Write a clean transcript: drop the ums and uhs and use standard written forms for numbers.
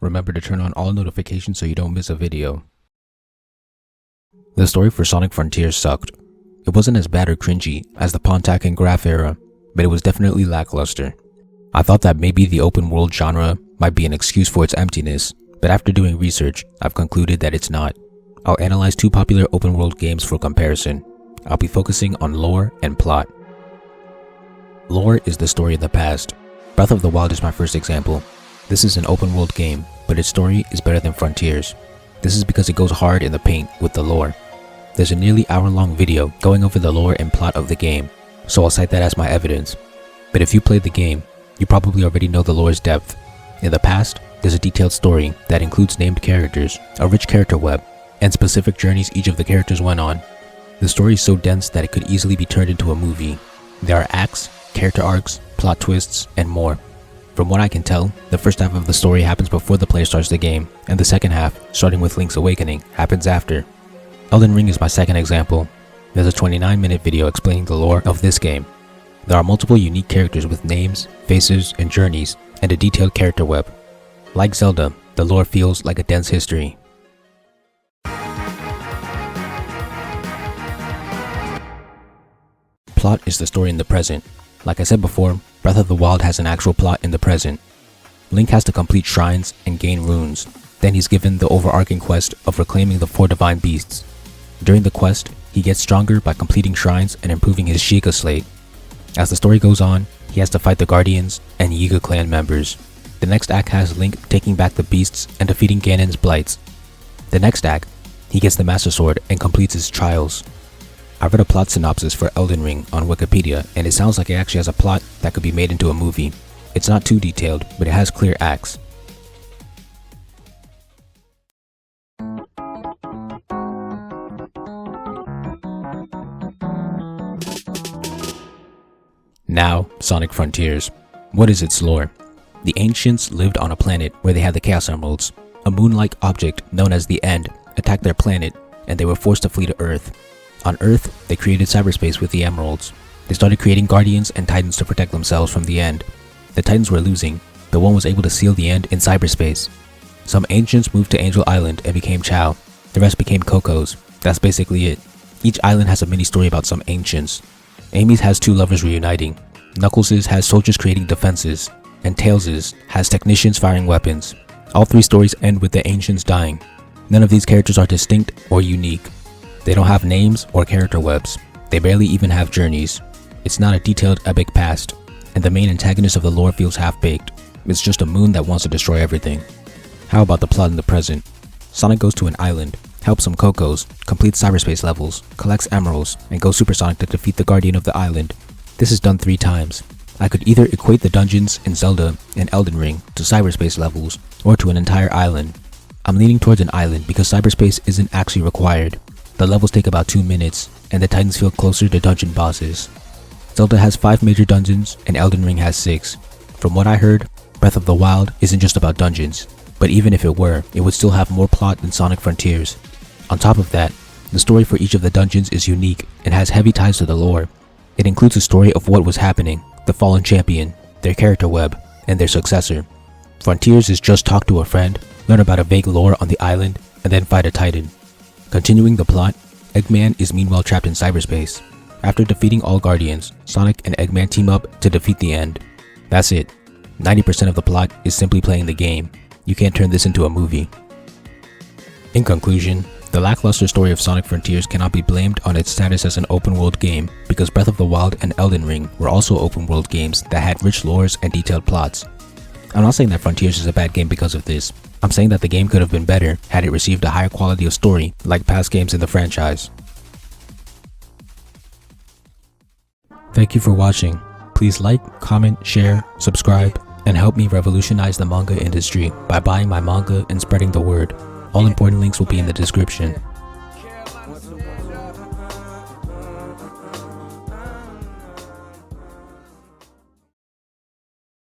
remember to turn on all notifications so you don't miss a video. The story for Sonic Frontiers sucked. It wasn't as bad or cringy as the Pontac and Graph era, but it was definitely lackluster. I thought that maybe the open world genre might be an excuse for its emptiness, but after doing research, I've concluded that it's not. I'll analyze two popular open world games for comparison. I'll be focusing on lore and plot. Lore is the story of the past. Breath of the Wild is my first example. This is an open world game, but its story is better than Frontiers. This is because it goes hard in the paint with the lore. There's a nearly hour-long video going over the lore and plot of the game, so I'll cite that as my evidence. But if you played the game, you probably already know the lore's depth. In the past, there's a detailed story that includes named characters, a rich character web, and specific journeys each of the characters went on. The story is so dense that it could easily be turned into a movie. There are acts, character arcs, plot twists, and more. From what I can tell, the first half of the story happens before the player starts the game, and the second half, starting with Link's Awakening, happens after. Elden Ring is my second example. There's a 29-minute video explaining the lore of this game. There are multiple unique characters with names, faces, and journeys, and a detailed character web. Like Zelda, the lore feels like a dense history. Plot is the story in the present. Like I said before, Breath of the Wild has an actual plot in the present. Link has to complete shrines and gain runes. Then he's given the overarching quest of reclaiming the 4 divine beasts. During the quest, he gets stronger by completing shrines and improving his Sheikah slate. As the story goes on, he has to fight the Guardians and Yiga clan members. The next act has Link taking back the beasts and defeating Ganon's blights. The next act, he gets the Master Sword and completes his trials. I read a plot synopsis for Elden Ring on Wikipedia, and it sounds like it actually has a plot that could be made into a movie. It's not too detailed, but it has clear acts. Now, Sonic Frontiers. What is its lore? The ancients lived on a planet where they had the Chaos Emeralds. A moon-like object known as the End attacked their planet, and they were forced to flee to Earth. On Earth, they created cyberspace with the Emeralds. They started creating Guardians and Titans to protect themselves from the End. The Titans were losing, but one was able to seal the End in cyberspace. Some ancients moved to Angel Island and became Chao. The rest became Cocos. That's basically it. Each island has a mini-story about some ancients. Amy's has 2 lovers reuniting. Knuckles' has soldiers creating defenses. And Tails' has technicians firing weapons. All 3 stories end with the ancients dying. None of these characters are distinct or unique. They don't have names or character webs. They barely even have journeys. It's not a detailed epic past, and the main antagonist of the lore feels half-baked. It's just a moon that wants to destroy everything. How about the plot in the present? Sonic goes to an island, helps some Cocos, completes cyberspace levels, collects emeralds, and goes supersonic to defeat the guardian of the island. This is done 3 times. I could either equate the dungeons in Zelda and Elden Ring to cyberspace levels, or to an entire island. I'm leaning towards an island because cyberspace isn't actually required. The levels take about 2 minutes, and the Titans feel closer to dungeon bosses. Zelda has 5 major dungeons, and Elden Ring has 6. From what I heard, Breath of the Wild isn't just about dungeons, but even if it were, it would still have more plot than Sonic Frontiers. On top of that, the story for each of the dungeons is unique and has heavy ties to the lore. It includes a story of what was happening, the fallen champion, their character web, and their successor. Frontiers is just talk to a friend, learn about a vague lore on the island, and then fight a Titan. Continuing the plot, Eggman is meanwhile trapped in cyberspace. After defeating all Guardians, Sonic and Eggman team up to defeat the End. That's it. 90% of the plot is simply playing the game. You can't turn this into a movie. In conclusion, the lackluster story of Sonic Frontiers cannot be blamed on its status as an open-world game because Breath of the Wild and Elden Ring were also open-world games that had rich lores and detailed plots. I'm not saying that Frontiers is a bad game because of this. I'm saying that the game could have been better had it received a higher quality of story like past games in the franchise. Thank you for watching. Please like, comment, share, subscribe, and help me revolutionize the manga industry by buying my manga and spreading the word. All important links will be in the description.